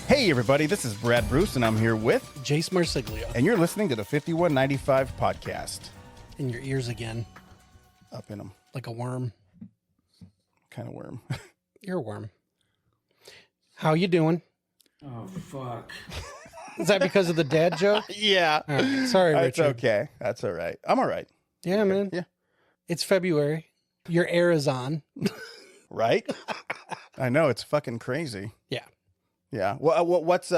Hey everybody, this is Brad Bruce and I'm here with Jace Marsiglio. and you're listening to the 5195 podcast. In your ears again. Up in them. Like a worm. Kind of worm. You're a worm. How you doing? Oh, fuck. Is that because of the dad joke? Yeah. All right. Sorry, That's Richard. okay. That's all right. I'm all right. Yeah, man. Yeah. It's February. Your air is on. Right? I know, it's fucking crazy. Yeah. Yeah. Well, what's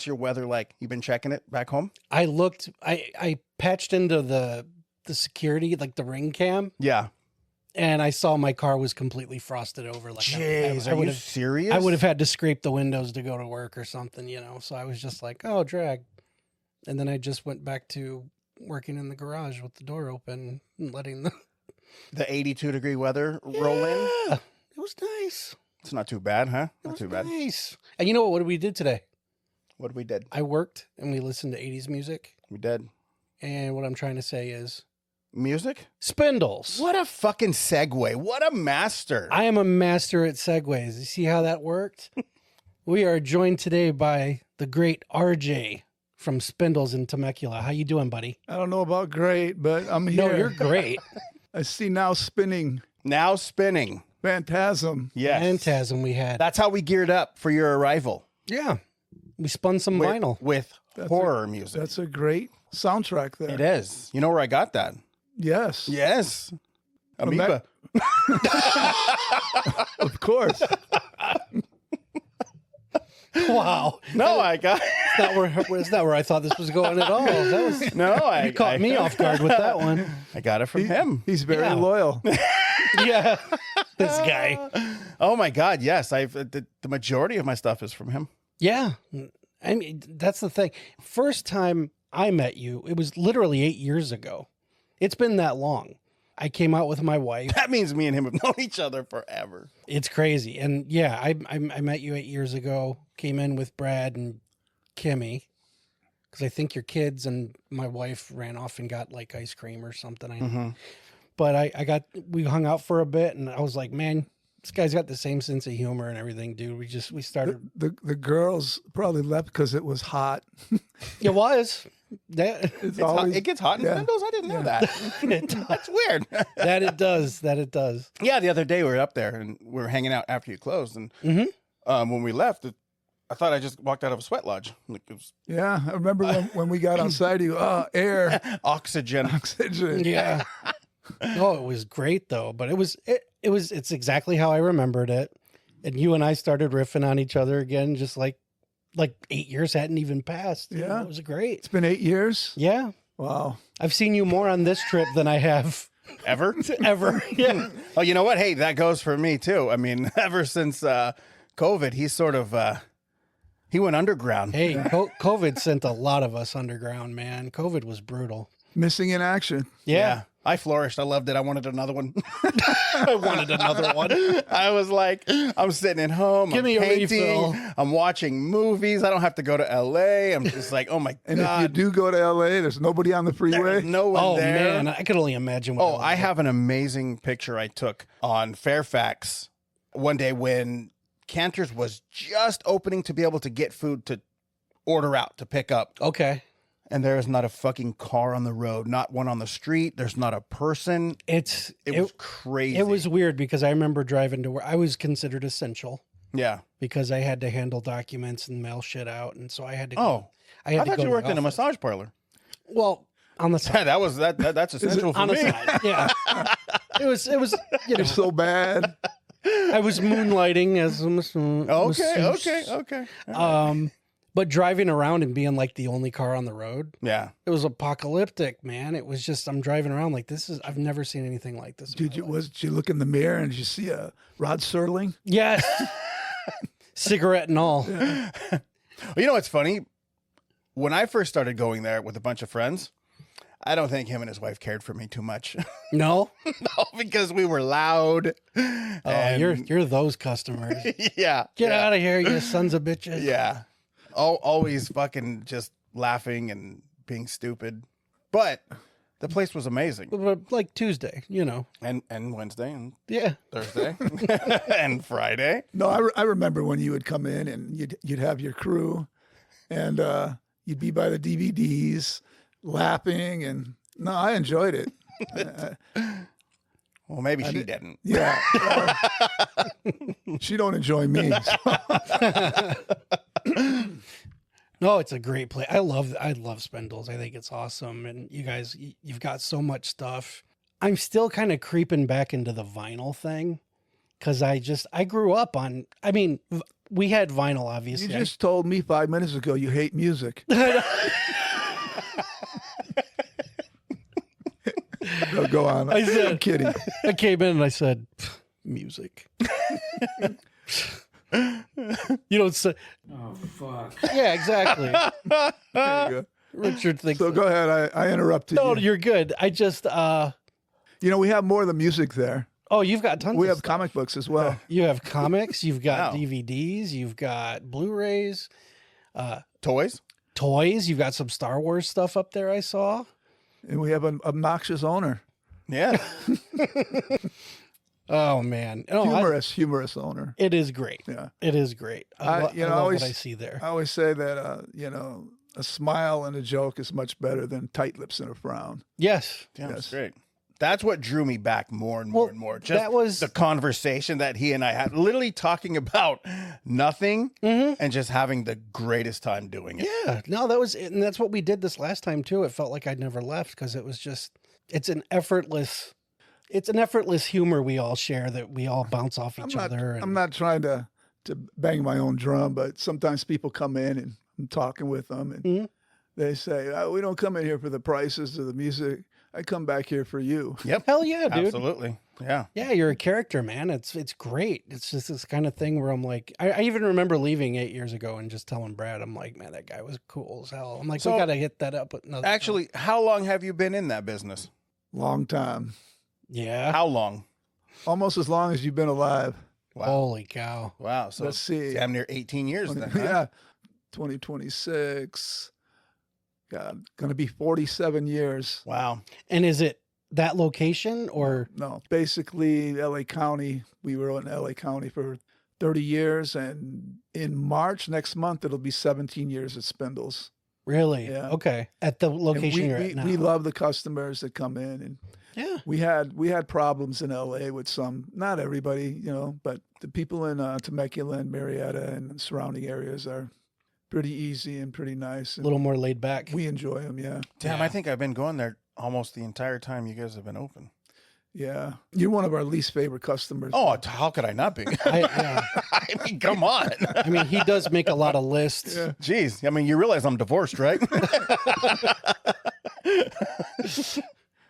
your weather like? You been checking it back home? I looked, I patched into the security, like the ring cam, Yeah. and I saw my car was completely frosted over. Like Jeez, I are would you have, serious? I would have had to scrape the windows to go to work or something, you know? So I was just like, oh, drag. And then I just went back to working in the garage with the door open and letting the 82 degree weather roll in. Yeah, it was nice. It's not too bad, huh? It Not was too bad. nice. And you know what we did today? What we did? I worked and we listened to 80s music. We did. And what I'm trying to say is Music? Spindles. What a fucking segue. What a master. I am a master at segues. You see how that worked? We are joined today by the great RJ from Spindles in Temecula. How you doing, buddy? I don't know about great, but I'm here. No, you're great. I see now spinning. Now spinning. Phantasm. Yes. Phantasm we had. That's how we geared up for your arrival. Yeah. We spun some With- vinyl. With That's horror music. That's a great soundtrack there. It is. You know where I got that? Yes. Yes. From Amoeba. Of course. Wow. No, I got It's not where I thought this was going at all. That was No, I you caught me off guard with that one. I got it from him. He's very Yeah. loyal. Yeah. This guy. Oh my God, yes. The majority of my stuff is from him. Yeah. I mean, that's the thing. First time I met you, it was literally 8 years ago. It's been that long. I came out with my wife. That means me and him have known each other forever. It's crazy. And yeah, I met you 8 years ago, came in with Brad and Kimmy, because I think your kids and my wife ran off and got like ice cream or something. Mm-hmm. But we hung out for a bit and I was like, man, this guy's got the same sense of humor and everything, dude. We started. The girls probably left because it was hot. It was. That It's It gets hot in yeah. Spindles? I didn't know that. That's weird. that it does. That it does. Yeah, the other day we were up there and we were hanging out after you closed. And when we left, I thought I just walked out of a sweat lodge. Like it was Yeah. I remember when we got outside, air, oxygen. oxygen. Yeah. Oh, it was great though. But it's exactly how I remembered it. And you and I started riffing on each other again, just like 8 years hadn't even passed. You know, Yeah. it was great. It's been 8 years. Yeah. Wow. I've seen you more on this trip than I have Ever? ever. Yeah. Oh, you know what? Hey, that goes for me too. I mean, ever since COVID, he's sort of he went underground. Hey, COVID sent a lot of us underground, man. COVID was brutal. Missing in action. Yeah. I flourished. I loved it. I wanted another one. I wanted another one. I was like, I'm sitting at home. Give I'm me a painting. refill. I'm watching movies. I don't have to go to LA. I'm just like, oh my And if you God. do go to LA, there's nobody on the freeway. There's no one Oh, there. man. I could only imagine. What Oh, it was I like. have an amazing picture I took on Fairfax one day when Cantor's was just opening to be able to get food to order out, to pick up. Okay. And there is not a fucking car on the road, not one on the street. There's not a person. It was crazy. It was weird because I remember driving to where I was considered essential Yeah. because I had to handle documents and mail shit out. And so I had to. Oh, I I thought you to worked the in a office. massage parlor. Well, on the side. That's essential for On the me. side. Yeah. It was, you know, It's so bad. I was moonlighting as a masseuse. Okay. But driving around and being like the only car on the road, Yeah. it was apocalyptic, man. It was just, I'm driving around like I've never seen anything like this. Did you look in the mirror and did you see a Rod Serling? Yes. Cigarette and all. Well, you know what's funny? When I first started going there with a bunch of friends, I don't think him and his wife cared for me too much. No? No, because we were loud. Oh, you're those customers. Yeah. Get out of here, you sons of bitches. Yeah. Always fucking just laughing and being stupid. But the place was amazing. But like Tuesday, And Wednesday and Yeah. Thursday and Friday. No, I remember when you would come in and you'd have your crew, and you'd be by the DVDs, laughing, and no, I enjoyed it. Well, maybe she didn't. Yeah, she don't enjoy me. No, it's a great place. I love Spindles. I think it's awesome. And you guys, you've got so much stuff. I'm still kind of creeping back into the vinyl thing because I grew up on, we had vinyl, You obviously. just told me 5 minutes ago you hate music. No, go on. I'm kidding. I came in and I said, music. You don't say, Oh, fuck. yeah, exactly. There you go. Richard thinks, So go ahead. I interrupted no, you. you're good. I just, We have more than music there. oh, you've got tons We of have stuff. comic books as well. You have comics, you've got Wow. DVDs, you've got Blu-rays, Toys? toys, you've got some Star Wars stuff up there I saw. And we have an obnoxious owner. Yeah. Oh man. No, Humorous owner. it is great. Yeah. It is great. I love always- what I see there. I always say that, a smile and a joke is much better than tight lips and a frown. Yes. Yeah, that's Yes. great. That's what drew me back more and more Well, and more. Just that was- the conversation that he and I had, literally talking about nothing and just having the greatest time doing it. Yeah. No, that was it. And that's what we did this last time too. It felt like I'd never left because it was just it's an effortless humor we all share that we all bounce off each other. And I'm not trying to bang my own drum, but sometimes people come in and I'm talking with them and Mhm. they say, we don't come in here for the prices of the music. I come back here for you. Yep. Hell yeah, dude. Absolutely. Yeah. Yeah, you're a character, man. It's great. It's just this kind of thing where I'm like, I even remember leaving 8 years ago and just telling Brad, I'm like, man, that guy was cool as hell. I'm like, So, we got to hit that up. With another Actually, how long have you been in that business? Long time. yeah. How long? Almost as long as you've been alive. Wow. Holy cow. Wow. So Let's see. damn near 18 years then. Huh? Yeah. 2026. God, going to be 47 years. Wow. And is it that location or No, basically LA County. We were in LA County for 30 years. And in March next month, it'll be 17 years at Spindles. really? Yeah. Okay. At the And location you're at now. we love the customers that come in, and yeah. we had problems in LA with some, not everybody, but the people in Temecula and Marietta and surrounding areas are pretty easy and pretty nice. A And little more laid back. we enjoy them. Yeah. Damn, Yeah. I think I've been going there almost the entire time you guys have been open. Yeah. You're one of our least favorite customers. Oh, how could I not be? Yeah. I mean, come on. I mean, he does make a lot of lists. Yeah. Jeez. I mean, you realize I'm divorced, right?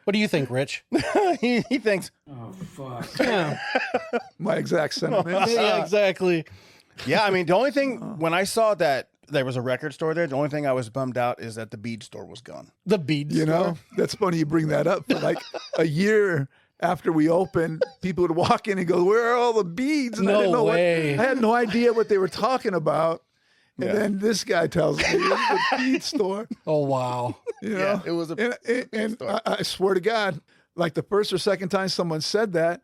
What do you think, Rich? he thinks, Oh, fuck. Yeah. My exact sentiments. Yeah, exactly. yeah, I mean, the only thing, when I saw that there was a record store there, the only thing I was bummed out is that the bead store was gone. The bead You know, store. that's funny you bring that up. For like a year after we opened, people would walk in and go, "Where are all the beads?" And I No didn't know way. I had no idea what they were talking about. And Yeah. then this guy tells me it's a bead store. Oh, wow. You know, Yeah, it was a and store. I swear to God, like the first or second time someone said that,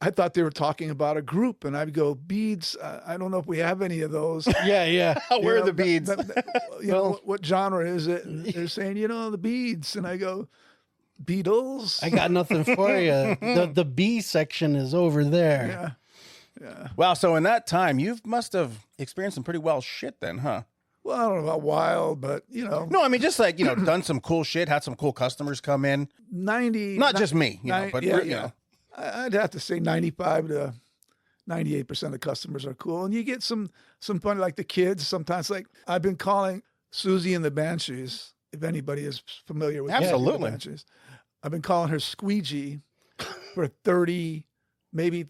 I thought they were talking about a group, and I'd go, "Beads? I don't know if we have any of those." Yeah, yeah. Where You are the know, beads? you know, what genre is it? And they're saying, the beads. And I go, Beatles? I got nothing for you. The B section is over there. Yeah. Yeah. Wow, so in that time, you must have experienced some pretty wild shit then, huh? Well, I don't know about wild, but, No, I mean, just like, done some cool shit, had some cool customers come in. 90. Not just me, but, yeah, you know. I'd have to say 95 to 98% of customers are cool. And you get some fun, like the kids sometimes. Like I've been calling Susie and the Banshees, if anybody is familiar with Susie and the Absolutely. Banshees. I've been calling her Squeegee for 30, maybe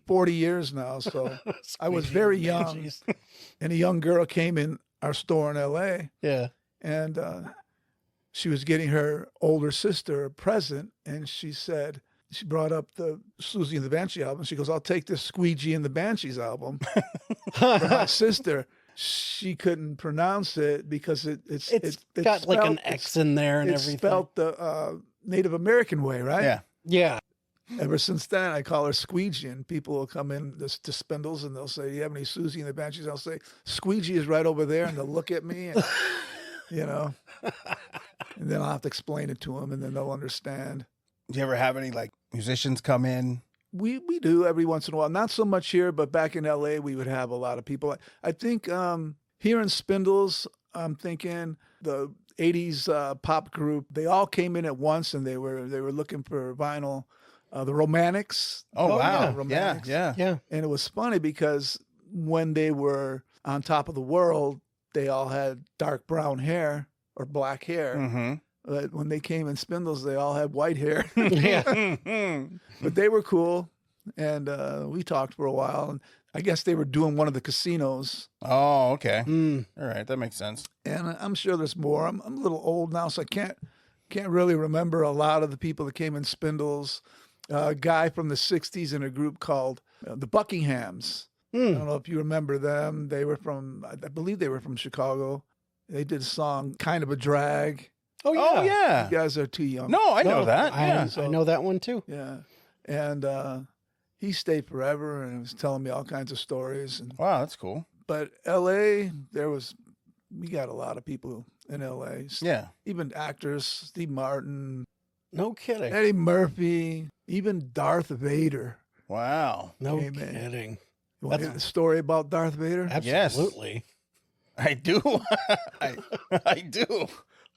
40 years now. So I was very young, Jeez. and a young girl came in our store in LA, Yeah. and she was getting her older sister a present, and she brought up the Susie and the Banshee album. She goes, I'll take this Squeegee and the Banshees album for my sister. She couldn't pronounce it because it's got like an spelled- X in there and it's everything. spelled the Native American way, right? Yeah. Yeah. Ever since then, I call her Squeegee, and people will come in to Spindles and they'll say, "Do you have any Susie and the Banshees?" I'll say, "Squeegee is right over there," and they'll look at me, and, and then I'll have to explain it to them, and then they'll understand. Do you ever have any like musicians come in? We do every once in a while, not so much here, but back in LA, we would have a lot of people. I think here in Spindles, I'm thinking the '80s pop group. They all came in at once, and they were looking for vinyl. The Romantics. Oh, wow. Romantics. Yeah. Yeah. And it was funny because when they were on top of the world, they all had dark brown hair or black hair. Mm-hmm. But when they came in Spindles, they all had white hair. Yeah. But they were cool. And we talked for a while. And I guess they were doing one of the casinos. Oh, okay. Mm. All right. That makes sense. And I'm sure there's more. I'm a little old now, so I can't really remember a lot of the people that came in Spindles. A guy from the 60s in a group called the Buckinghams. I don't know if you remember them. They were I believe they were from Chicago. They did a song, Kind of a Drag. Oh, yeah. Oh, yeah. You guys are too young. No, I know No, that. Yeah. I know that one too. Yeah. And he stayed forever and was telling me all kinds of stories. Wow, that's cool. But L.A., we got a lot of people in L.A. Yeah. Even actors, Steve Martin, No kidding. Eddie Murphy, even Darth Vader. Wow. No Amen. kidding. You want to hear the story about Darth Vader? Absolutely. I do. I do.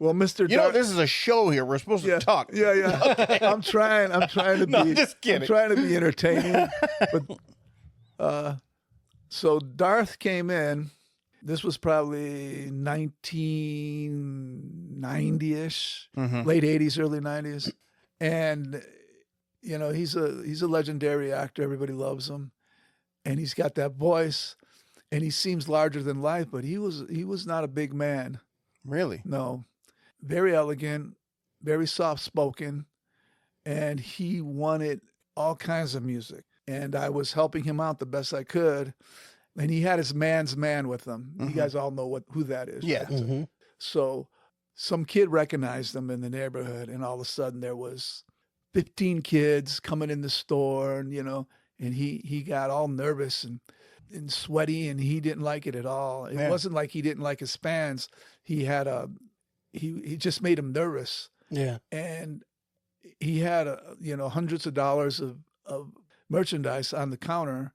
Well, Mr. You know, this is a show here. We're supposed to talk. Yeah. I'm trying to No, be just kidding. I'm trying to be entertaining. But so Darth came in. This was probably 1990-ish, late 80s, early 90s. And he's a legendary actor. Everybody loves him. And he's got that voice, and he seems larger than life, but he was not a big man. Really? No. Very elegant, very soft-spoken, and he wanted all kinds of music. And I was helping him out the best I could, and he had his man's man with him. You guys all know who that is. Yeah. Right? Mm-hmm. So some kid recognized him in the neighborhood, and all of a sudden there was 15 kids coming in the store, and and he got all nervous and sweaty, and he didn't like it at all. It wasn't like he didn't like his fans. He had he just made him nervous. Yeah. And he had hundreds of dollars of merchandise on the counter,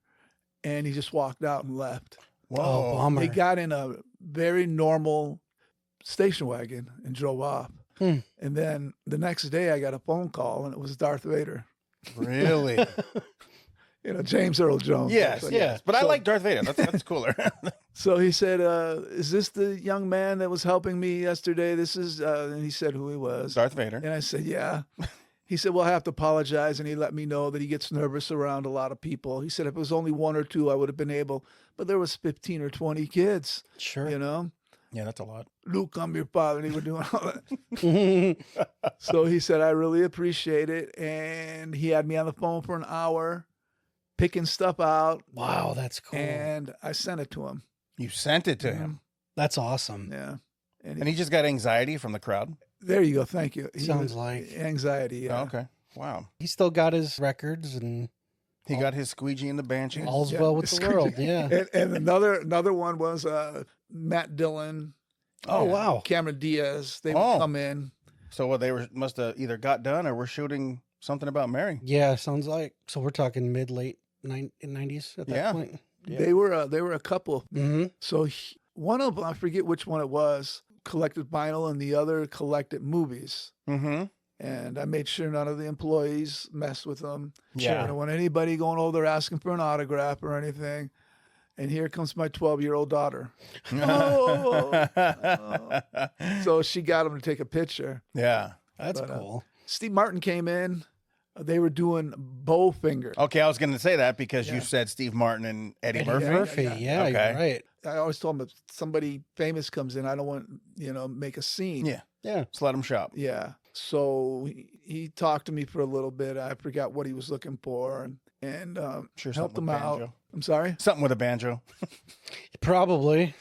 and he just walked out and left. Whoa. Oh, bummer. He got in a very normal station wagon and drove off. And then the next day I got a phone call, and it was Darth Vader. Really? James Earl Jones. Yes, Like, yes. But I so- like Darth Vader. That's cooler. So he said, is this the young man that was helping me yesterday? This is, and he said who he was. Darth Vader. And I said, yeah. He said, well, I have to apologize. And he let me know that he gets nervous around a lot of people. He said, if it was only one or two, I would have been able. But there was 15 or 20 kids, Sure. Yeah, that's a lot. Luke, I'm your father. And he was doing all that. So he said, I really appreciate it. And he had me on the phone for an hour, picking stuff out. Wow, that's cool. And I sent it to him. You sent it to him. That's awesome. Yeah. And he just got anxiety from the crowd? There you go. Thank you. Sounds like anxiety. Yeah. Oh, okay. Wow. He still got his records and He got his Squeegee and the Banshee. all's Yeah, well with the squeegee. world. Yeah. And another one was Matt Dillon. Oh, wow. Cameron Diaz. They Oh. would come in. So what, they must have either got done or were shooting something about Mary. Yeah, sounds like. So we're talking late 90s at that Yeah. point. Yeah. They were a couple. Mm-hmm. So one of them, I forget which one it was, collected vinyl, and the other collected movies. Mm-hmm. And I made sure none of the employees messed with them. Yeah. I don't want anybody going over there asking for an autograph or anything. And here comes my 12-year-old daughter. So she got him to take a picture. Yeah. That's But, cool. Steve Martin came in. They were doing Bowfinger. Okay, I was going to say that because you Yeah. said Steve Martin and Eddie Murphy. Murphy. yeah. Yeah, Okay. you're right. I always told him if somebody famous comes in, I don't want, make a scene. Yeah. Yeah. Just let him shop. Yeah. So he talked to me for a little bit. I forgot what he was looking for and Sure, helped something him with out. banjo. I'm sorry. Something with a banjo. Probably.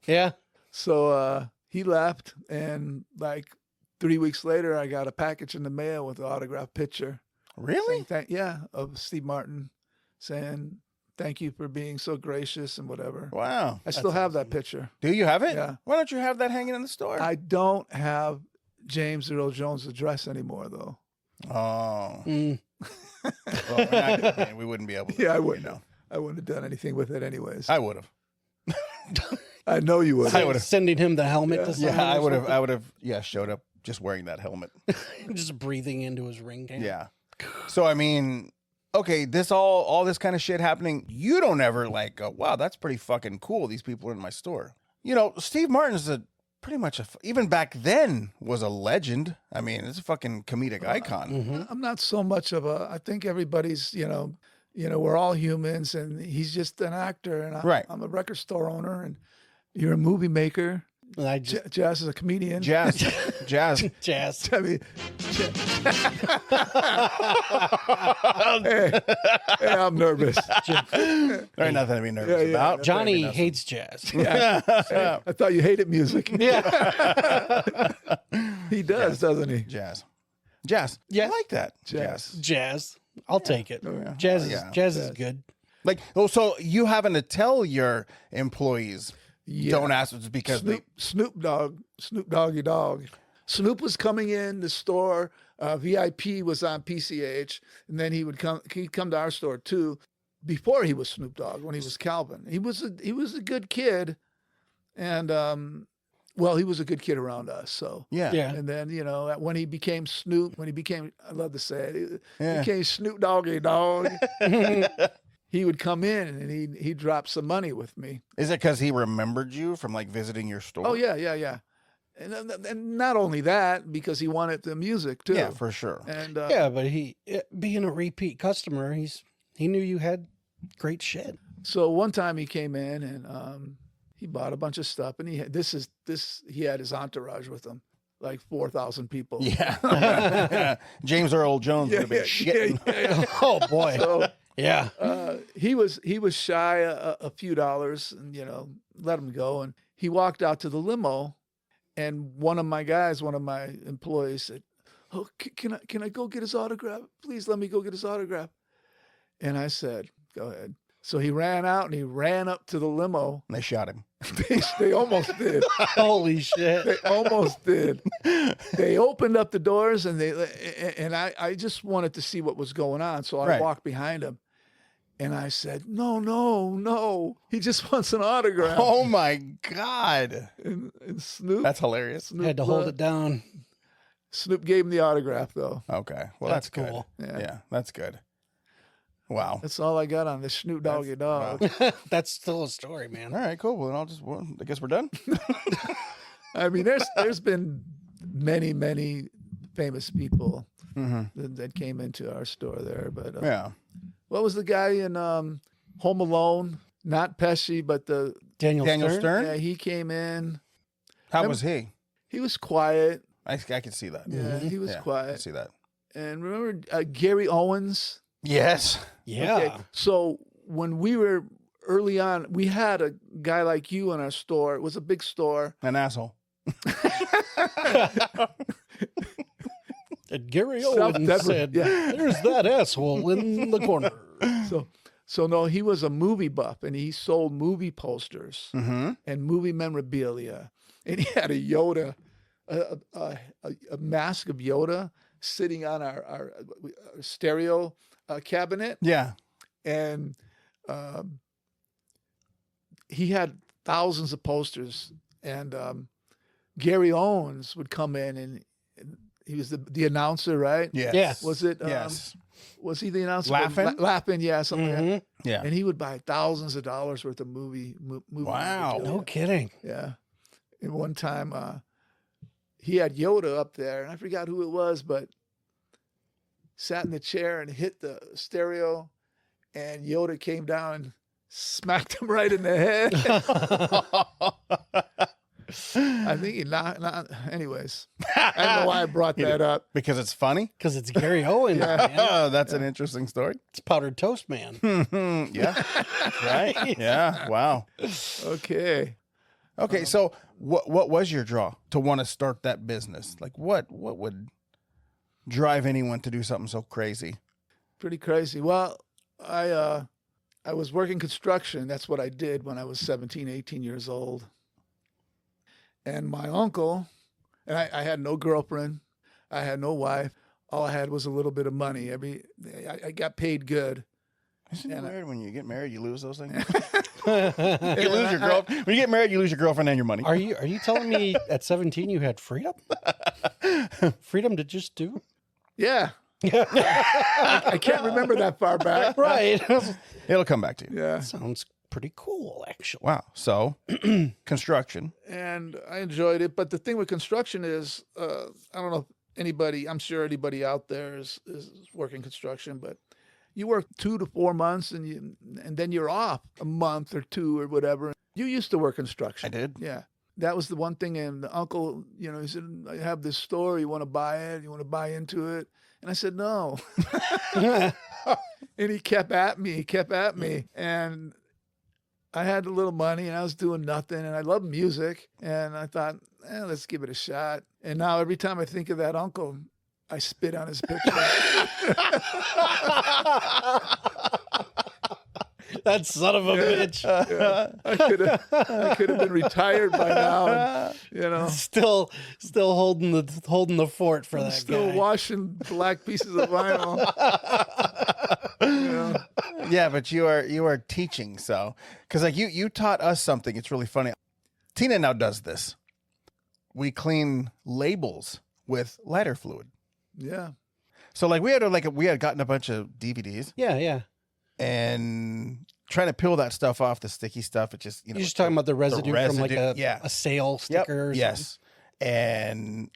Yeah. So he left, and like 3 weeks later, I got a package in the mail with an autographed picture. Really? Of Steve Martin saying, thank you for being so gracious and whatever. Wow. I still have that picture. Do you have it? Yeah. Why don't you have that hanging in the store? I don't have James Earl Jones' address anymore, though. Oh. Mm. Well, we wouldn't be able to. Yeah, I wouldn't. You know. I wouldn't have done anything with it anyways. I would have. I know you would. I would've. Sending him the helmet to sign. Yeah, I or would have. something? I would have. Yeah, showed up just wearing that helmet. Just breathing into his ring cam. Yeah. So I mean, okay, this all this kind of shit happening. You don't ever like go, wow, that's pretty fucking cool. These people are in my store. You know, Steve Martin's pretty much even back then was a legend. I mean, it's a fucking comedic icon. Mm-hmm. I'm not so much of a. I think everybody's. We're all humans, and he's just an actor, and I'm a record store owner, and you're a movie maker. And I just Jazz is a comedian. Jazz. jazz. I mean, hey, I'm nervous. There ain't nothing to be nervous Yeah, about. Johnny hates jazz. I thought you hated music. Yeah. He does, doesn't he? Jazz. Yeah. I like that. Jazz. Jazz. I'll take it. Oh, yeah. Jazz Yeah. is good. Like, oh, so you having to tell your employees don't ask us because Snoop Doggy Dog. Snoop was coming in the store. VIP was on PCH, and then he'd come to our store too. Before he was Snoop Dogg, when he was Calvin, he was a good kid, and he was a good kid around us. So yeah. and then when he became Snoop, I love to say it, Yeah. became Snoop Doggy Dog. He would come in and he'd drop some money with me. Is it because he remembered you from like visiting your store? Oh yeah. And not only that, because he wanted the music too. Yeah, for sure. And Yeah, but he being a repeat customer, he knew you had great shit. so one time he came in and he bought a bunch of stuff, and he had his entourage with him, like 4,000 people. Yeah. James Earl Jones would have been shitting. Yeah. Oh boy. So Yeah. he was shy a few dollars, and let him go. And he walked out to the limo, and one of my employees said, "Oh, can I go get his autograph? Please let me go get his autograph." And I said, "Go ahead." So he ran out and he ran up to the limo. And they shot him. They almost did. Holy shit. They almost did. They opened up the doors, and I just wanted to see what was going on. So I Right. walked behind him, and I said, No. He just wants an autograph. Oh my God. And Snoop. That's hilarious. Snoop, Had to hold it down. Snoop gave him the autograph, though. Okay. Well, That's that's, cool. good. Yeah. Yeah, that's good. Wow. That's all I got on this Snoop Doggy Dog. That's still a story, man. All right, cool. Well, I guess we're done. I mean, there's been many famous people that came into our store there. But Yeah. what was the guy in Home Alone? Not Pesci, but Daniel Stern? yeah, he came in. How was he? He was quiet. I could see that. Yeah, he was Yeah, I quiet. could see that. And remember Gary Owens? Yes. Yeah. Okay, so when we were early on, we had a guy like you in our store. It was a big store. An asshole. And Gary Owens Self-deprecate, said, yeah. "There's that asshole in the corner." So no, he was a movie buff, and he sold movie posters Mm-hmm. and movie memorabilia. And he had a Yoda, a mask of Yoda sitting on our stereo cabinet. Yeah. And he had thousands of posters. And Gary Owens would come in, and he was the announcer, right? Yes. Yes. Was it? Yes. Was he the announcer? Laughing? Laughing, yeah, something like that. Mhm. Yeah. And he would buy thousands of dollars worth of movie. Wow. memorabilia. No kidding. Yeah. And one time he had Yoda up there, and I forgot who it was, but sat in the chair and hit the stereo, and Yoda came down and smacked him right in the head. I think he not. Anyways, I don't know why I brought that up. Because it's funny. Because it's Gary Owens, man. Oh, that's an interesting story. It's powdered toast, man. Yeah. Right. Yeah. Wow. Okay. Okay. So what was your draw to want to start that business? Like what would drive anyone to do something so crazy? Pretty crazy. Well, I was working construction. That's what I did when I was 17, 18 years old. And my uncle, and I had no girlfriend. I had no wife. All I had was a little bit of money. I got paid good. Isn't it weird when you get married, you lose those things? Are You lose your girl. When you get married, you lose your girlfriend and your money. you telling me at 17 you had freedom? Freedom to just do? Yeah. I can't remember that far back. Right. It'll come back to you. Yeah. Sounds pretty cool, actually. Wow. So construction. And I enjoyed it. But the thing with construction is, I don't know if anybody, I'm sure anybody out there is working construction, but you work 2 to 4 months and then you're off a month or two or whatever. You used to work construction. I did. Yeah. That was the one thing. And the uncle, he said, I have this store. You want to buy it? You want to buy into it? And I said, no. And he kept at me. And I had a little money and I was doing nothing. And I love music. And I thought, let's give it a shot. And now every time I think of that uncle, I spit on his picture. That son of a bitch. Yeah. I could have been retired by now. And, Still holding the fort for I'm that still guy. washing black pieces of vinyl. Yeah, but you are teaching, so because like you taught us something. It's really funny. Tina now does this. We clean labels with lighter fluid. Yeah. So like we had gotten a bunch of DVDs Yeah. and trying to peel that stuff off, the sticky stuff. It just You're just talking about the residue from like a sale sticker. Or yes. And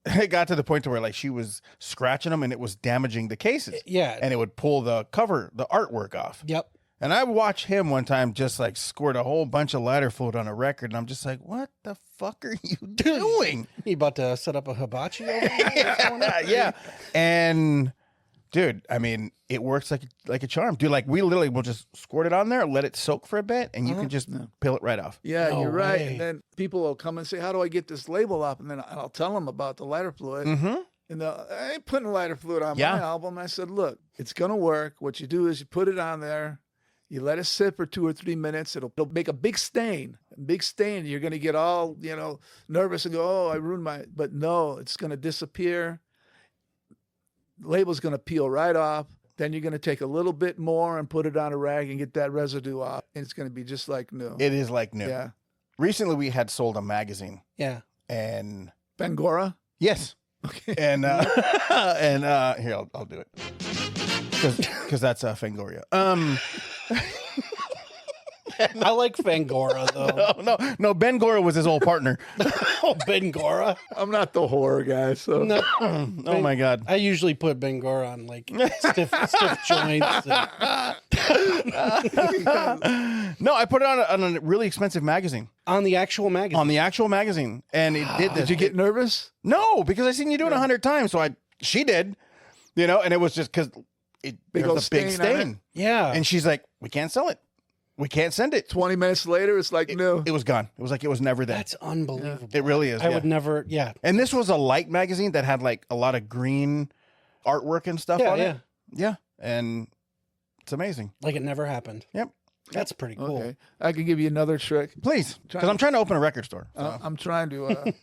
it got to the point to where like she was scratching them and it was damaging the cases. Yeah. And it would pull the cover, the artwork off. Yep. And I watched him one time just like squirt a whole bunch of lighter fluid on a record. And I'm just like, what the fuck are you doing? You about to set up a hibachi over here? Yeah. And dude, I mean, it works like a charm. Dude, like we literally will just squirt it on there, let it soak for a bit, and you can just peel it right off. Yeah, No you're right. way. And then people will come and say, how do I get this label off? And then I'll tell them about the lighter fluid. Mm-hmm. And I ain't putting lighter fluid on Yeah. my album. I said, look, it's going to work. What you do is you put it on there. You let it sit for 2 or 3 minutes. It'll make a big stain. You're going to get all, nervous and go, oh, I ruined my, but no, it's going to disappear. The label's going to peel right off. Then you're going to take a little bit more and put it on a rag and get that residue off. And it's going to be just like new. It is like new. Yeah. Recently, we had sold a magazine, Yeah. and Bangora? yes, Okay. and here I'll do it because that's Fangoria. I like Fangora, though. No, Ben Gora was his old partner. Oh, Bengora. I'm not the horror guy, so. No, Oh my god. I usually put Bengora on like stiff joints. No, I put it on a really expensive magazine. On the actual magazine. On the actual magazine, and it did this. Did you get nervous? No, because I seen you do it 100 times, so she did, and it was just because Big there's old a big stain on stain, Yeah. and she's like, "We can't sell it, we can't send it." 20 minutes later, it's like new. It was gone. It was like it was never there. That's unbelievable. It really is. I yeah. would never, yeah. And this was a light magazine that had like a lot of green artwork and stuff on it. Yeah, and it's amazing. Like it never happened. Yep. That's pretty cool. Okay. I could give you another trick. Please, because I'm trying to open a record store. So. I'm trying to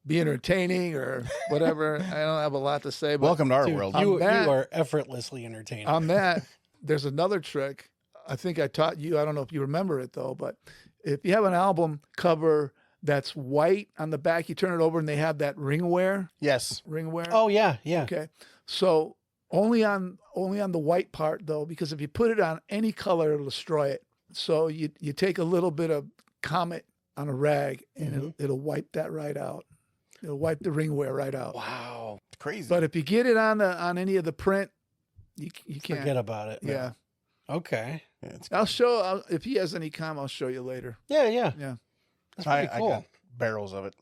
be entertaining or whatever. I don't have a lot to say. But Welcome to our Dude, world. you Matt. are effortlessly entertaining. on that, there's another trick. I think I taught you. I don't know if you remember it, though. But if you have an album cover that's white on the back, you turn it over and they have that ringware. Yes. Ringware. Oh, yeah. Okay. So only on the white part, though, because if you put it on any color, it'll destroy it. So you take a little bit of Comet on a rag and it'll wipe that right out. It'll wipe the ringware right out. Wow. It's crazy. But if you get it on any of the print, you can't. Forget about it. Yeah. Okay. Yeah, it's If he has any I'll show you later. Yeah. Yeah. That's pretty cool. I got barrels of it.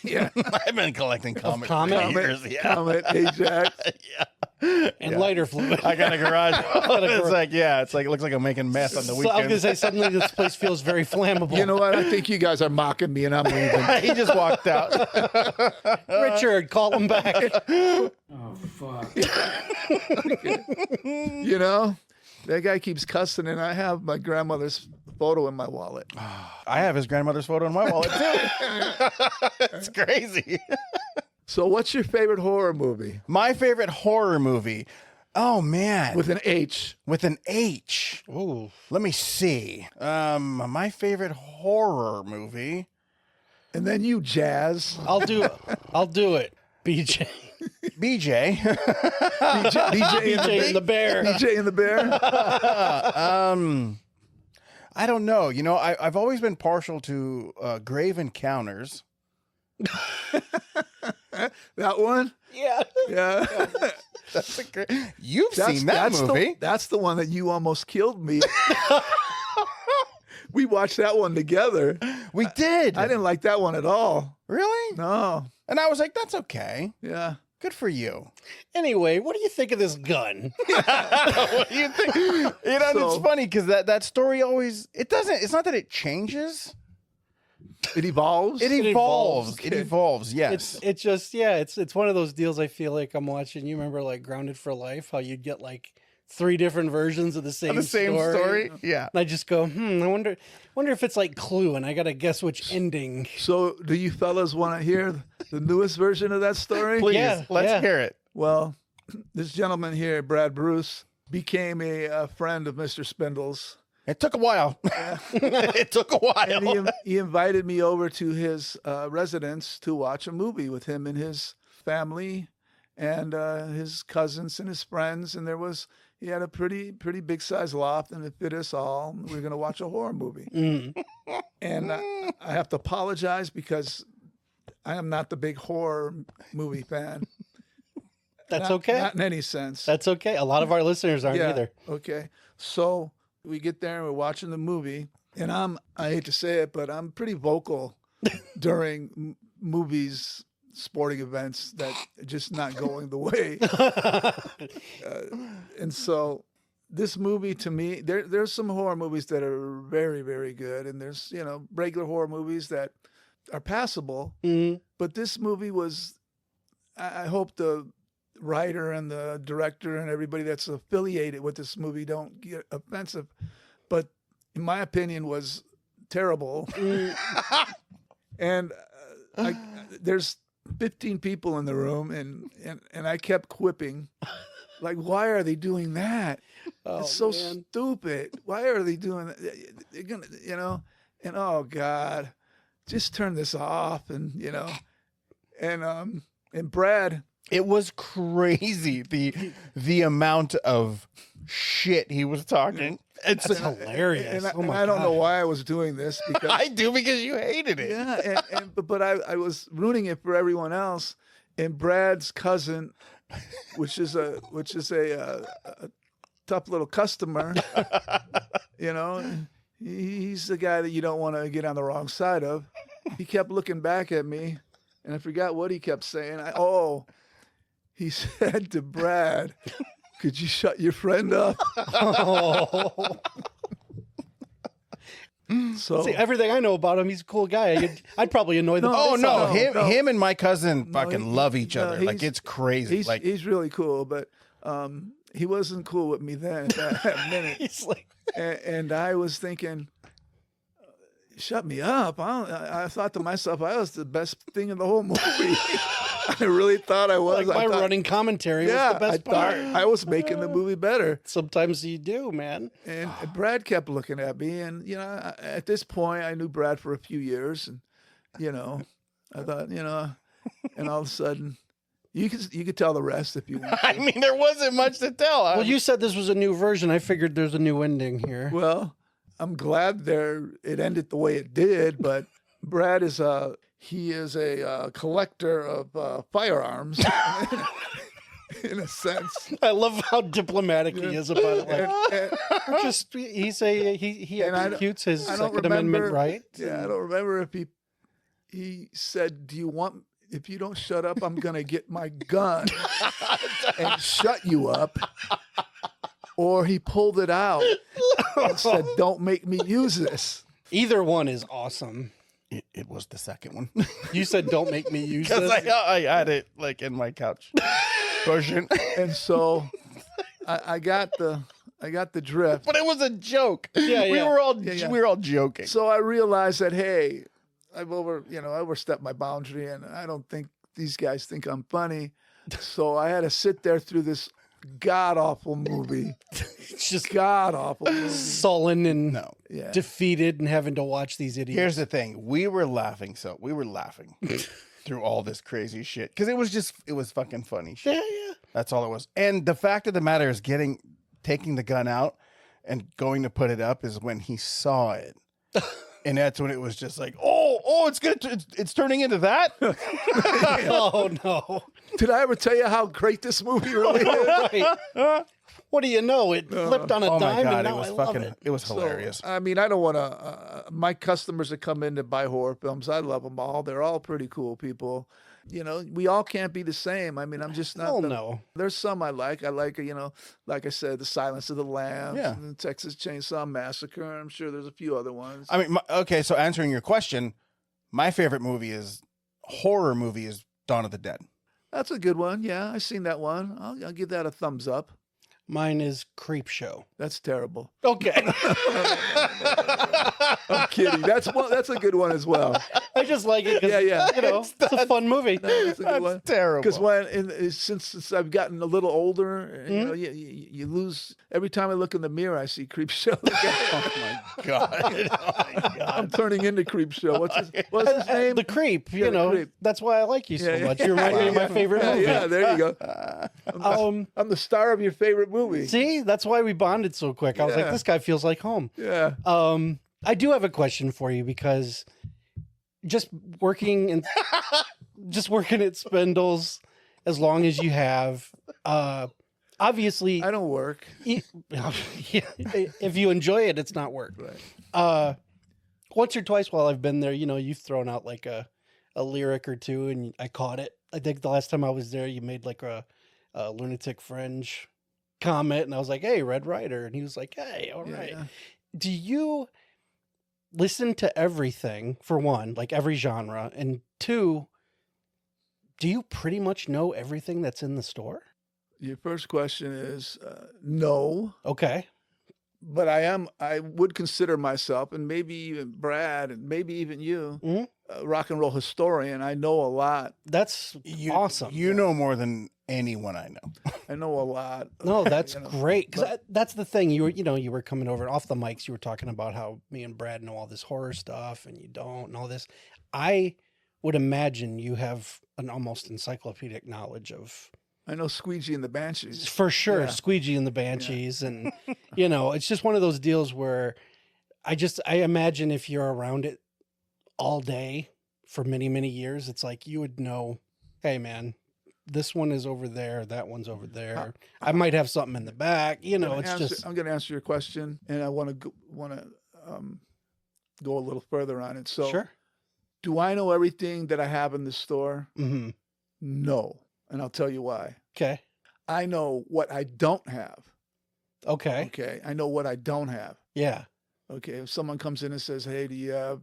Yeah. I've been collecting Comet for Comet? years. Yeah. Comet, Ajax. Yeah. And lighter fluid. I got a garage. It's like, it looks like I'm making meth on the So I was weekend. gonna say suddenly this place feels very flammable. You know what? I think you guys are mocking me, and I'm leaving. He just walked out. Richard, call him back. Oh, fuck. You know, that guy keeps cussing, and I have my grandmother's photo in my wallet. I have his grandmother's photo in my wallet too. It's crazy. So, what's your favorite horror movie? My favorite horror movie. Oh man, With an H. with an H. Ooh. Let me see. My favorite horror movie. And then you, Jazz. I'll do it. BJ. BJ. BJ and the Bear. BJ and the Bear. I don't know. You know, I've always been partial to Grave Encounters. That one? Yeah. Yeah. That's a great. You've seen that that's movie. That's the one that you almost killed me. We watched that one together. We did. I didn't like that one at all. Really? No. And I was like, that's okay. Yeah. Good for you. Anyway, what do you think of this gun? What do you think? You know, it's So- funny because that story always, it's not that it changes. It evolves. It evolves. evolves. It evolves, yes. It's just it's one of those deals. I feel like I'm watching. You remember like Grounded for Life? How you'd get like 3 different versions of the same story. Yeah. And I just go, I wonder if it's like Clue, and I gotta guess which ending. So, do you fellas want to hear the newest version of that story? Please, Yeah, let's yeah. hear it. Well, this gentleman here, Brad Bruce, became a friend of Mr. Spindles. It took a while. It took a And while. he invited me over to his residence to watch a movie with him and his family and his cousins and his friends. And he had a pretty big size loft, and it fit us all. We were going to watch a horror movie. And I have to apologize because I am not the big horror movie fan. That's Not- okay. Not in any sense. That's okay. A lot of our listeners aren't either. Okay. So we get there and we're watching the movie, and I hate to say it, but I'm pretty vocal during movies, sporting events that are just not going the way. And so this movie, to me, there's some horror movies that are very, very good, and there's, regular horror movies that are passable. But this movie was, I hope the writer and the director and everybody that's affiliated with this movie don't get offensive, but in my opinion was terrible. And there's 15 people in the room, and I kept quipping, like, why are they doing that? It's so stupid. Why are they doing that? They're gonna, and oh God, just turn this off, and and Brad. It was crazy the amount of shit he was talking. It's That's hilarious. And I don't know why I was doing this because I do because you hated it. yeah, but I was ruining it for everyone else. And Brad's cousin, which is a tough little customer, he's the guy that you don't want to get on the wrong side of. He kept looking back at me, and I forgot what he kept saying. He said to Brad, "Could you shut your friend up?" So See, everything I know about him, he's a cool guy. I'd probably annoy the Oh piss no, out of him. him and my cousin fucking he- love each no, other. Like he's- it's crazy. he's really cool, but he wasn't cool with me then at that minute. He's like, And I was thinking, shut me up. I thought to myself, I was the best thing in the whole movie. I really thought I was. my I thought, running commentary was the best I thought part. I was making the movie better. Sometimes you do, man. And Brad kept looking at me, and at this point, I knew Brad for a few years, and I thought, and all of a sudden, you could tell the rest if you want. I mean, there wasn't much to tell. Well, you said this was a new version. I figured there's a new ending here. Well, I'm glad it ended the way it did, but Brad is a collector of firearms in a sense. I love how diplomatic he is about it. Like, And just he And I don't- executes his I don't Second Amendment remember- right. yeah, I don't remember if he he said, if you don't shut up, I'm going to get my gun and shut you up. Or he pulled it out and said, don't make me use this. Either one is awesome. It was the second one. You said, don't make me use Because this. I had it like in my couch cushion. And so I got the drift. But it was a joke. Yeah, We yeah. were all Yeah. we were all joking. So I realized that, hey, I overstepped my boundary, and I don't think these guys think I'm funny. So I had to sit there through this god-awful movie. It's just God-awful movie. sullen and No. Yeah. defeated and having to watch these idiots. Here's the thing. We were laughing through all this crazy shit. Because it was fucking funny shit. yeah. That's all it was. And the fact of the matter is taking the gun out and going to put it up is when he saw it. And that's when it was just like, oh, it's turning into that. Oh, no. Did I ever tell you how great this movie really is? Right. What do you know? It flipped on a Oh my dime God, and it now was I love fucking, it. it was So, hilarious. I mean, I don't want to. My customers that come in to buy horror films, I love them all. They're all pretty cool people. You know, we all can't be the same. I mean, I'm just not. Hell no. There's some I like. I like, like I said, The Silence of the Lambs, Yeah. and the Texas Chainsaw Massacre. I'm sure there's a few other ones. I mean, okay, so answering your question, my favorite horror movie is Dawn of the Dead. That's a good one. Yeah, I've seen that one. I'll give that a thumbs up. Mine is Creep Show. That's terrible. Okay. I'm kidding. That's a good one as well. I just like it because, Yeah. it's a fun movie. That's a good one. That's terrible. Because since I've gotten a little older, Mm-hmm. you lose. Every time I look in the mirror, I see Creep Show. Oh my God. Oh my God. I'm turning into Creep Show. What's his name? The Creep, Yeah, the Creep. That's why I like you so Yeah. much. You remind me of my favorite movie. Yeah, there you go. I'm the star of your favorite movie. See, that's why we bonded so quick. I was like, Yeah. this guy feels like home. Yeah. I do have a question for you because just working at Spindles as long as you have, obviously, I don't work. if you enjoy it, it's not work. Right. Once or twice while I've been there, you've thrown out like a lyric or two, and I caught it. I think the last time I was there, you made like a Lunatic Fringe comment, and I was like, "Hey, Red Rider," and he was like, "Hey, all right." Yeah. Do you listen to everything, for one, like every genre, and two, do you pretty much know everything that's in the store? Your first question is no, Okay. but I would consider myself, and maybe even Brad, and maybe even you, Mhm. a rock and roll historian. I know a lot. That's awesome. You know more than anyone I know. I know a lot. No, that's You know, great. Because but- that's the thing. You were coming over off the mics. You were talking about how me and Brad know all this horror stuff and you don't and all this. I would imagine you have an almost encyclopedic knowledge of, I know Squeegee and the Banshees. for sure, Yeah. Squeegee and the Banshees. And, it's just one of those deals where I imagine if you're around it all day for many, many years, it's like you would know, hey, man, this one is over there, that one's over there. I might have something in the back. I'm going to answer your question, and I want to go a little further on it. So, Sure. do I know everything that I have in the store? Mm-hmm. No, and I'll tell you why. Okay. I know what I don't have. Okay. Okay, I know what I don't have. Yeah. Okay, if someone comes in and says, "Hey, do you have,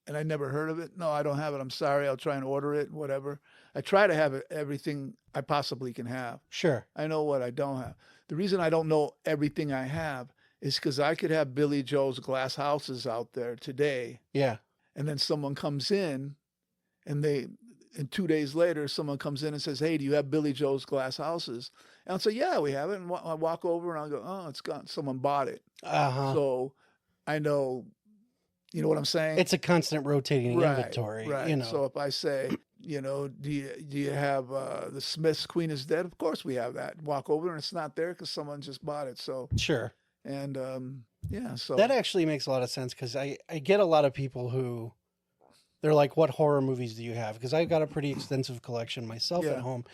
and I never heard of it?" No, I don't have it. I'm sorry. I'll try and order it. Whatever. I try to have everything I possibly can have. Sure. I know what I don't have. The reason I don't know everything I have is because I could have Billy Joe's glass houses out there today, Yeah. and then someone comes in, and 2 days later, someone comes in and says, "Hey, do you have Billy Joe's glass houses?" And I'll say, "Yeah, we have it." And I walk over and I'll go, "Oh, it's gone. Someone bought it." Uh-huh. So I know, you know what I'm saying? It's a constant rotating inventory. Right. So if I say, do you have the Smiths' Queen is Dead? Of course we have that. Walk over and it's not there because someone just bought it. So, Sure. and so That actually makes a lot of sense because I get a lot of people who they're like, what horror movies do you have? Because I've got a pretty extensive collection myself Yeah. at home.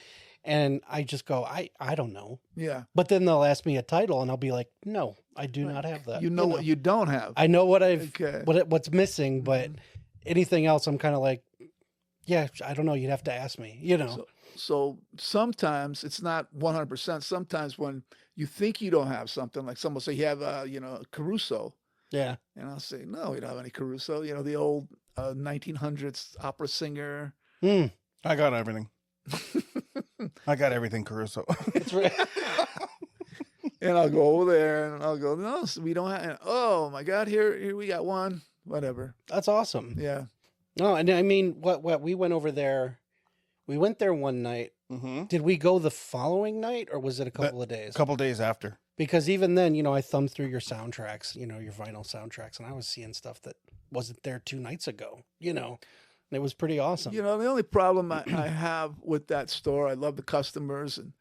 And I just go, I don't know. yeah, But then they'll ask me a title and I'll be like, no, I do not have that. you know what you don't have. I know what Okay. what's missing, but anything else I'm kind of like, Yeah, I don't know. You'd have to ask me, you know. So sometimes it's not 100%. Sometimes when you think you don't have something, like someone will say, you have, Caruso. Yeah. And I'll say, no, we don't have any Caruso. You know, the old 1900s opera singer. Mm, I got everything. I got everything, Caruso. that's right. And I'll go over there and I'll go, no, we don't have, and, oh my God, here we got one, whatever. That's awesome. Yeah. No, and I mean, what we went over there, we went there one night. Mm-hmm. Did we go the following night or was it a couple of days? A couple days after. Because even then, you know, I thumbed through your soundtracks, you know, your vinyl soundtracks, and I was seeing stuff that wasn't there 2 nights ago, you know, and it was pretty awesome. You know, the only problem I have with that store, I love the customers, and,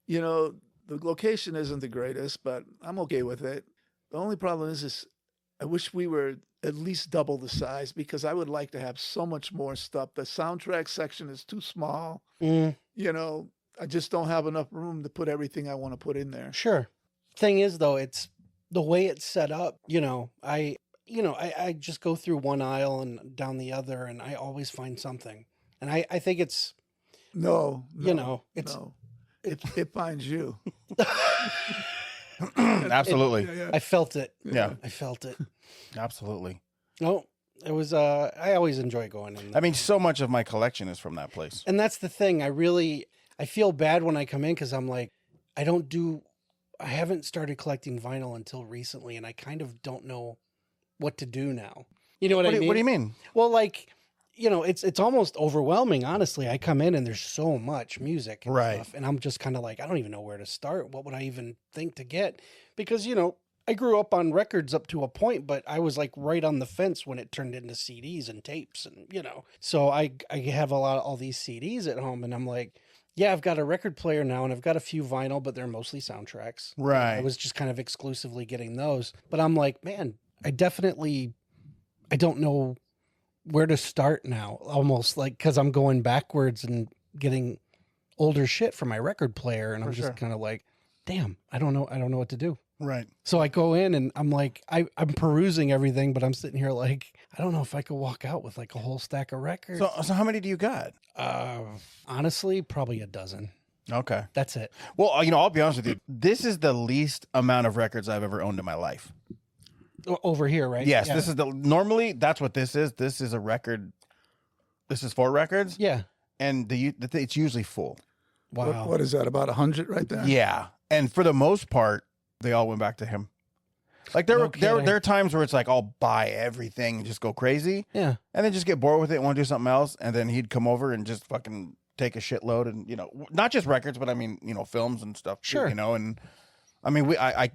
you know, the location isn't the greatest, but I'm okay with it. The only problem is I wish we were at least double the size because I would like to have so much more stuff. The soundtrack section is too small. Mm, You know, I just don't have enough room to put everything I want to put in there. sure. Thing is, though, it's the way it's set up. You know, I just go through one aisle and down the other, and I always find something. And I think it's, No, you know, it's, no. It finds you. Absolutely. Yeah. I felt it. Yeah. I felt it. Absolutely. No, it was, I always enjoy going in there. I mean, so much of my collection is from that place. And that's the thing. I feel bad when I come in because I'm like, I haven't started collecting vinyl until recently, and I kind of don't know what to do now. You know what I mean? What do you mean? Well, like, you know, it's almost overwhelming, honestly. I come in and there's so much music and Right. stuff, and I'm just kind of like, I don't even know where to start. What would I even think to get? Because, you know, I grew up on records up to a point, but I was like right on the fence when it turned into CDs and tapes, and, you know. So I have all these CDs at home, and I'm like, yeah, I've got a record player now, and I've got a few vinyl, but they're mostly soundtracks. Right. I was just kind of exclusively getting those. But I'm like, man, I don't know where to start now, almost like, because I'm going backwards and getting older shit for my record player. And I'm just kind of like, damn, I don't know what to do. Right. So I go in and I'm like, I'm perusing everything, but I'm sitting here like, I don't know if I could walk out with like a whole stack of records. So how many do you got? Honestly, probably a dozen. Okay. That's it. Well, you know, I'll be honest with you. This is the least amount of records I've ever owned in my life. Over here, right? Yes, Yeah. this is normally that's what this is. This is a record. This is 4 records. Yeah. And it's usually full. Wow. What is that? About 100 right there? Yeah. And for the most part, they all went back to him. Like there are times where it's like I'll buy everything and just go crazy. Yeah. And then just get bored with it and want to do something else. And then he'd come over and just fucking take a shitload and, you know, not just records, but I mean, you know, films and stuff. Sure. You know, and I mean, I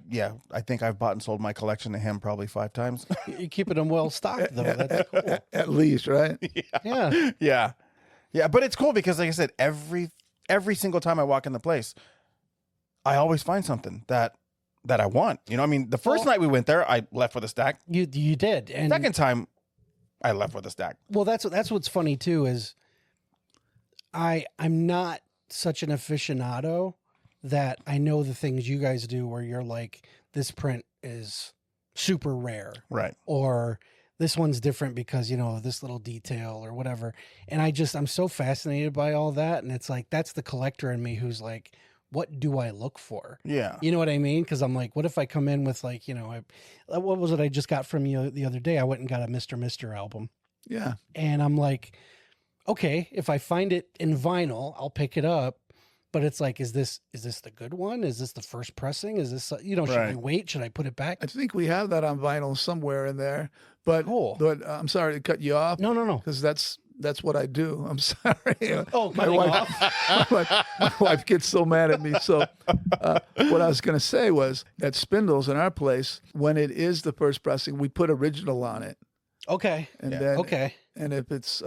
think I've bought and sold my collection to him probably 5 times. You're keeping them well stocked, though. That's cool. At least, right? Yeah. Yeah. Yeah. But it's cool because, like I said, every single time I walk in the place, I always find something that I want. You know, I mean, the first night we went there, I left with a stack. You did. And Second time, I left with a stack. well, that's what's funny too is I'm not such an aficionado that I know the things you guys do where you're like, this print is super rare. Right. Or this one's different because, you know, this little detail or whatever. And I'm so fascinated by all that. And it's like, that's the collector in me who's like, what do I look for? Yeah. You know what I mean? Because I'm like, what if I come in with like, you know, what was it I just got from you the other day? I went and got a Mr. album. Yeah. And I'm like, okay, if I find it in vinyl, I'll pick it up. But it's like, is this the good one? Is this the first pressing? Is this, you know, should I wait? Should I put it back? I think we have that on vinyl somewhere in there. But, Cool. but I'm sorry to cut you off. No. Because that's what I do. I'm sorry. Oh, my cutting wife, off? my wife gets so mad at me. So what I was going to say was at Spindles in our place, when it is the first pressing, we put original on it. Okay. And Yeah. then, Okay. and if it's,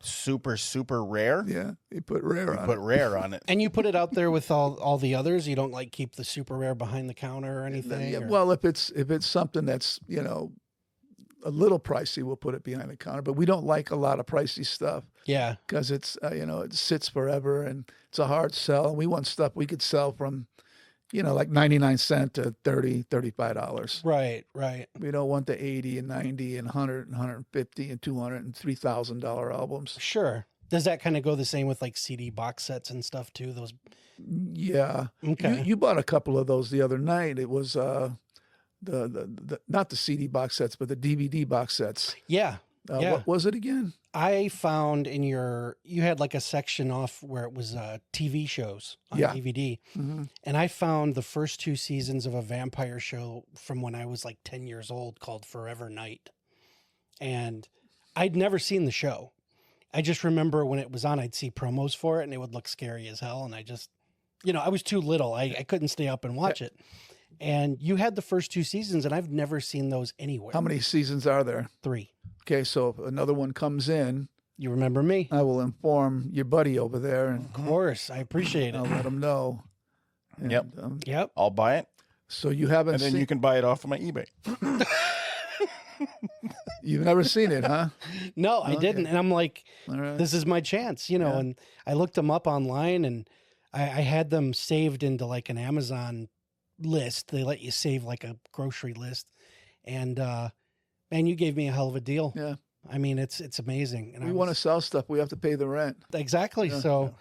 Super, super rare. yeah, you put rare on Put it. rare on it. And you put it out there with all the others? You don't like keep the super rare behind the counter or anything? Yeah, or- well, if it's something that's, you know, a little pricey, we'll put it behind the counter. But we don't like a lot of pricey stuff yeah. because it's, you know, it sits forever and it's a hard sell. And we want stuff we could sell from, like 99 cents to $35. Right. We don't want the 80 and 90 and 100 and 150 and 200 and $3,000 albums. Sure. Does that kind of go the same with like CD box sets and stuff too? Those. Yeah. Okay. You bought a couple of those the other night. It was the not the CD box sets, but the DVD box sets. Yeah. Yeah. What was it again? I found you had like a section off where it was TV shows on Yeah. DVD. Mm-hmm. And I found the first 2 seasons of a vampire show from when I was like 10 years old called Forever Night. And I'd never seen the show. I just remember when it was on, I'd see promos for it and it would look scary as hell. And I just, I was too little. I couldn't stay up and watch it. And you had the first 2 seasons and I've never seen those anywhere. How many seasons are there? 3. Okay, so if another one comes in, You remember me? I will inform your buddy over there, and Of course. I appreciate I'll it. let him know. And, Yep. Yep. I'll buy it, So you haven't and then seen, you can buy it off of my eBay. you've never seen it, huh? No, I didn't. And I'm like, All right. this is my chance, Yeah. and I looked them up online and I had them saved into like an Amazon list. They let you save like a grocery list. And, man, you gave me a hell of a deal. Yeah. I mean, it's amazing. And We want to sell stuff. We have to pay the rent. exactly. Yeah, So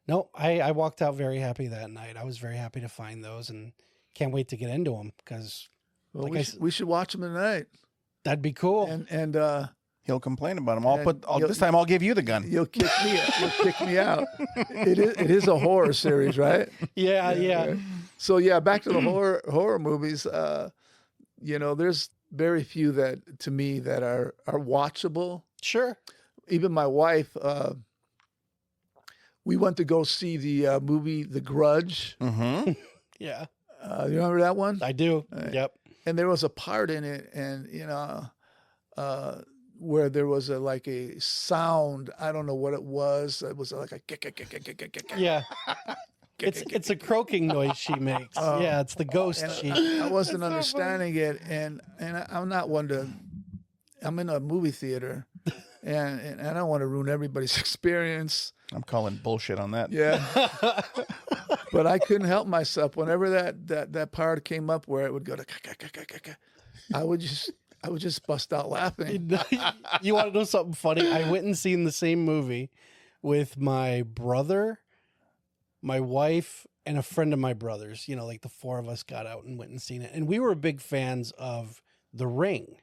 no, I walked out very happy that night. I was very happy to find those and can't wait to get into them because Well, Like we, I sh- we should watch them tonight. that'd be cool. And He'll complain about them. And This time I'll give you the gun. you'll kick me. You'll kick me out. It is a horror series, right? yeah. Right. So yeah, back to the horror movies. There's very few that to me that are watchable. Sure. Even my wife, we went to go see the movie The Grudge. Mm-hmm. Yeah, You remember that one? I do. Right. Yep. And there was a part in it, and where there was a sound. I don't know what it was. It was like a Yeah. It's a croaking noise she makes. Yeah, it's the ghost And she. I wasn't understanding it, and I'm not one to. I'm in a movie theater, and I don't want to ruin everybody's experience. I'm calling bullshit on that. Yeah, but I couldn't help myself. Whenever that part came up where it would go to, I would just bust out laughing. You want to know something funny? I went and seen the same movie with my brother, my wife, and a friend of my brother's. Like the 4 of us got out and went and seen it. And we were big fans of The Ring,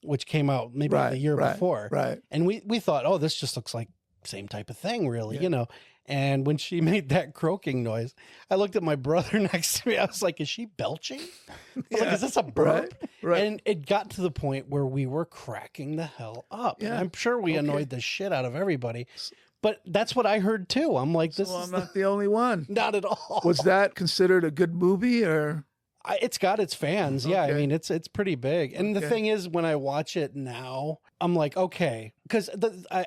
which came out maybe the year before. Right. And we thought, oh, this just looks like same type of thing, really, And when she made that croaking noise, I looked at my brother next to me. I was like, is she belching? I was like, is this a burp? Right. And it got to the point where we were cracking the hell up. Yeah. And I'm sure we annoyed the shit out of everybody. But that's what I heard too. I'm like, this So is I'm not the only one. not at all. Was that considered a good movie or? It's got its fans. Yeah. I Okay. mean, it's pretty big. And the Okay. thing is, when I watch it now, I'm like, okay. Because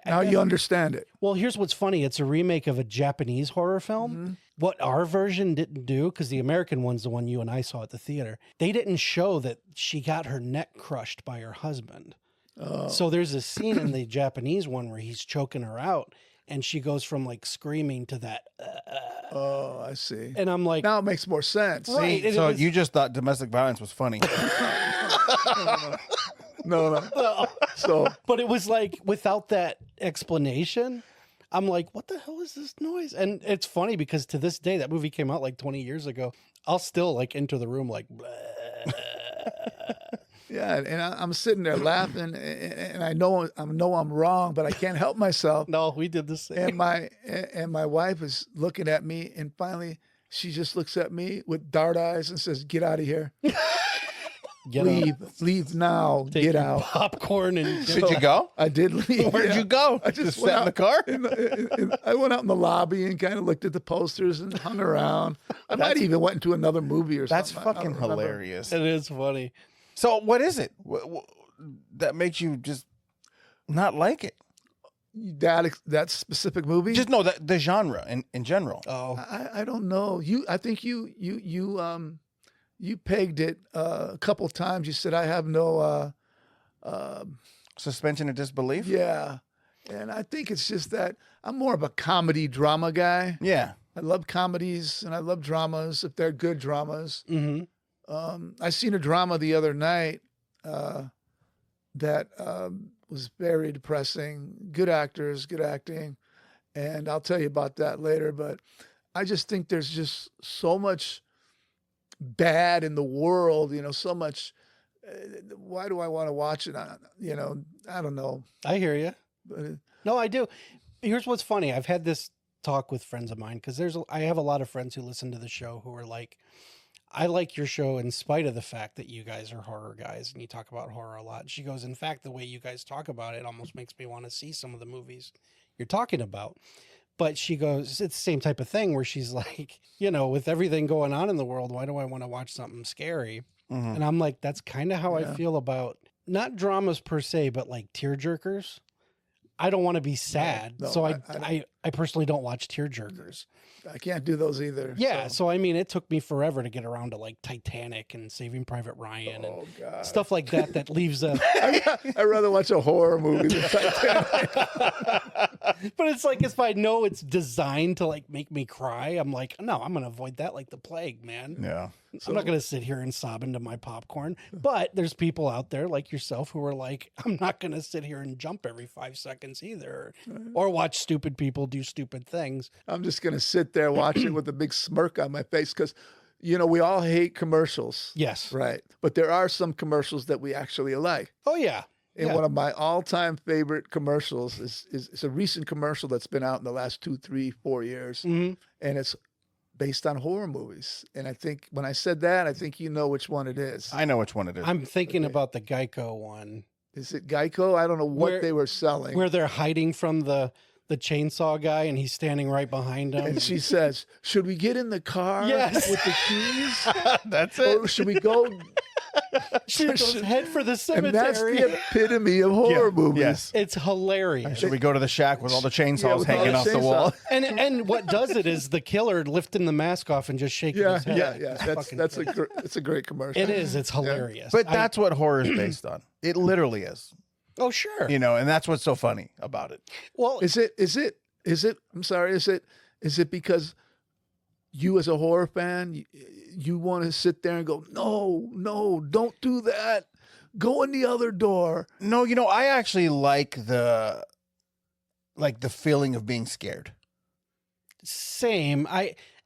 Now you understand it. well, here's what's funny. It's a remake of a Japanese horror film. Mm-hmm. What our version didn't do, because the American one's the one you and I saw at the theater, they didn't show that she got her neck crushed by her husband. Oh. So there's a scene in the Japanese one where he's choking her out and she goes from like screaming to that. Oh, I see. And I'm like, Now it makes more sense. Right. and it So was- you just thought domestic violence was funny. No. So but it was like without that explanation, I'm like, what the hell is this noise? And it's funny because to this day, that movie came out like 20 years ago. I'll still like enter the room like, yeah, and I'm sitting there laughing, and I know I'm wrong, but I can't help myself. no, we did the same. And my wife is looking at me, and finally she just looks at me with dart eyes and says, "Get out of here! Get up, Leave now! take Get your out!" popcorn and Did you go? I did leave. Where'd yeah. you go? I just sat in the car. I went out in the lobby and kind of looked at the posters and hung around. I might even went into another movie or That's something. I fucking don't remember. hilarious. It is funny. So what is it that makes you just not like it? That specific movie? Just no, the genre in general. Oh, I don't know. I think you pegged it a couple times. You said I have no Suspension of disbelief. yeah. And I think it's just that I'm more of a comedy drama guy. Yeah. I love comedies and I love dramas if they're good dramas. Mm-hmm. I seen a drama the other night that was very depressing. Good actors, good acting, and I'll tell you about that later. But I just think there's just so much bad in the world. So much. Why do I want to watch it? I don't know. I hear you. But No, I do. Here's what's funny. I've had this talk with friends of mine because I have a lot of friends who listen to the show who are like, I like your show in spite of the fact that you guys are horror guys and you talk about horror a lot. And she goes, in fact, the way you guys talk about it almost makes me want to see some of the movies you're talking about. But she goes, it's the same type of thing where she's like, with everything going on in the world, why do I want to watch something scary? Mhm. And I'm like, that's kind of how I Yeah. feel about not dramas per se, but like tearjerkers. I don't want to be sad. no, So I I personally don't watch tearjerkers. I can't do those either. Yeah. So, I mean, it took me forever to get around to like Titanic and Saving Private Ryan Oh and God. stuff like that that leaves a. I'd rather watch a horror movie than Titanic. But it's like, if I know it's designed to like make me cry, I'm like, no, I'm going to avoid that like the plague, man. Yeah. I'm not going to sit here and sob into my popcorn. But there's people out there like yourself who are like, I'm not going to sit here and jump every 5 seconds either, or watch stupid people do stupid things. I'm just gonna sit there watching with a big smirk on my face because, we all hate commercials, Yes. right? But there are some commercials that we actually like. Oh, yeah. And Yeah. one of my all-time favorite commercials is a recent commercial that's been out in the last 2, 3, 4 years, Mhm. and it's based on horror movies. And I think when I said that, I think you know which one it is. I know which one it is. I'm thinking Okay. about the Geico one Is it Geico? I don't know what Where- they were selling. where they're hiding from the chainsaw guy and he's standing right behind him. And she says, "Should we get in the car Yes. with the keys, That's it. or should we go?" She goes, head for the And that's cemetery. the epitome of horror movies. Yes. It's hilarious. Should we go to the shack with all the chainsaws with all hanging the off the chainsaws. wall? And what does it is the killer lifting the mask off and just shaking Yeah, his head. yeah. It's That's fucking it's a great commercial. It is. It's hilarious. But that's what horror is based on. It literally is. oh sure. And that's what's so funny about it. Well, Is it? I'm sorry. Is it because you as a horror fan, you want to sit there and go, no, don't do that. Go in the other door. No, I actually like the feeling of being scared. same.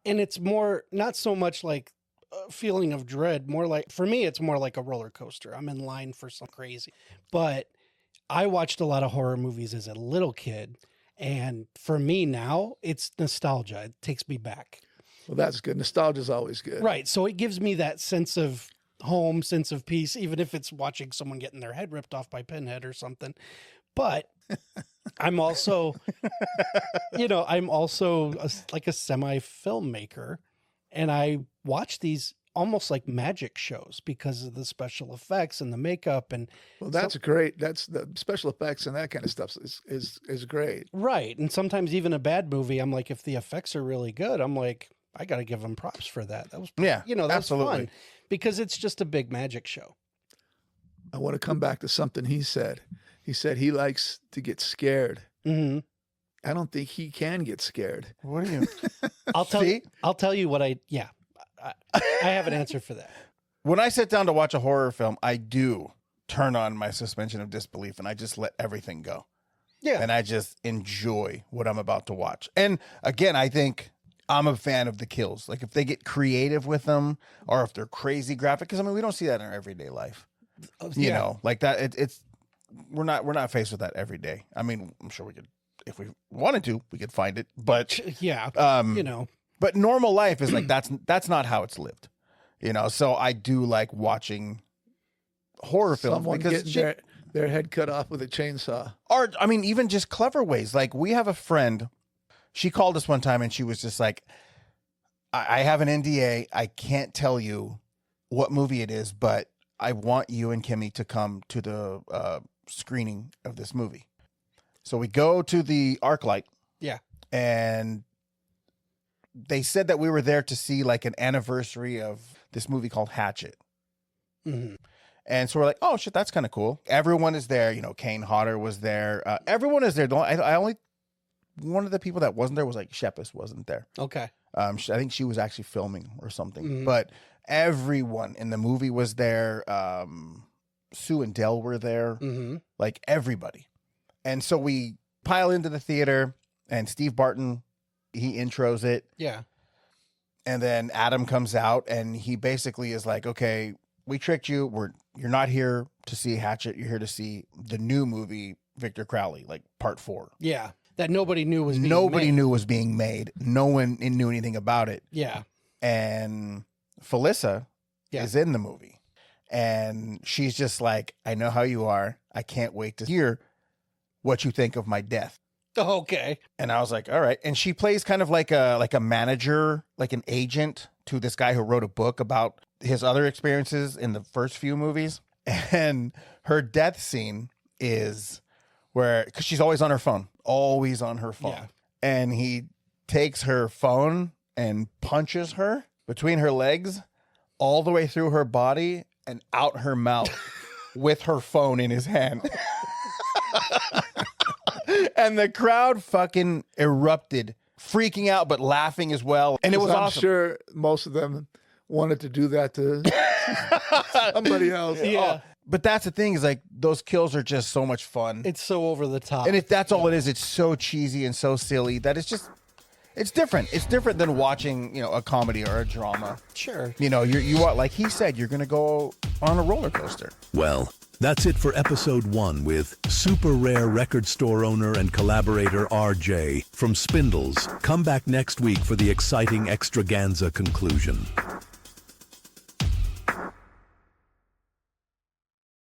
And it's more not so much like a feeling of dread, more like for me it's more like a roller coaster. I'm in line for some crazy. But I watched a lot of horror movies as a little kid, and for me now it's nostalgia. It takes me back. Well, that's good. Nostalgia's always good. Right. So it gives me that sense of home, sense of peace, even if it's watching someone getting their head ripped off by Pinhead or something. But I'm also, like a semi filmmaker, and I watch these almost like magic shows because of the special effects and the makeup and Well, that's great. That's the special effects and that kind of stuff is great. right. And sometimes even a bad movie, I'm like, if the effects are really good, I'm like, I got to give them props for that. That was, Yeah, that's absolutely. fun because it's just a big magic show. I want to come back to something he said. He said he likes to get scared. Mm-hmm. I don't think he can get scared. What do you? I'll See? tell you what I have an answer for that. When I sit down to watch a horror film, I do turn on my suspension of disbelief and I just let everything go. Yeah. And I just enjoy what I'm about to watch. And again, I think I'm a fan of the kills. Like if they get creative with them or if they're crazy graphic, because we don't see that in our everyday life. You know, like that. We're not faced with that every day. I'm sure we could, if we wanted to, we could find it. But Yeah. but normal life is like that's not how it's lived. So I do like watching horror films Someone because getting their head cut off with a chainsaw. or even just clever ways. Like we have a friend, she called us one time and she was just like, I have an NDA. I can't tell you what movie it is, but I want you and Kimmy to come to the screening of this movie. So we go to the ArcLight. Yeah. And they said that we were there to see like an anniversary of this movie called Hatchet. Mhm. And so we're like, oh shit, that's kind of cool. Everyone is there. Kane Hodder was there. Everyone is there. I only one of the people that wasn't there was like Shepis wasn't there. Okay. I think she was actually filming or something. Mhm. But everyone in the movie was there. Sue and Dell were there. Mm-hmm. Like everybody. And so we pile into the theater, and Steve Barton, he intros it. Yeah. And then Adam comes out, and he basically is like, okay, we tricked you. You're not here to see Hatchet. You're here to see the new movie, Victor Crowley, like part 4. Yeah. That nobody knew was being Nobody made. knew was being made. No one knew anything about it. Yeah. And Felissa Yeah. is in the movie. And she's just like, I know how you are. I can't wait to hear what you think of my death. Okay. And I was like, all right. And she plays kind of like a manager, like an agent to this guy who wrote a book about his other experiences in the first few movies. And her death scene is where, because she's always on her phone, Yeah. And he takes her phone and punches her between her legs all the way through her body and out her mouth with her phone in his hand. And the crowd fucking erupted, freaking out, but laughing as well. And it was I'm awesome. sure most of them wanted to do that to somebody else. Yeah. But that's the thing is like those kills are just so much fun. It's so over the top. And if that's all it is, it's so cheesy and so silly that it's different. It's different than watching, a comedy or a drama. Sure. You are, like he said, you're going to go on a roller coaster. Well, that's it for episode 1 with super rare record store owner and collaborator RJ from Spindles. Come back next week for the exciting extravaganza conclusion.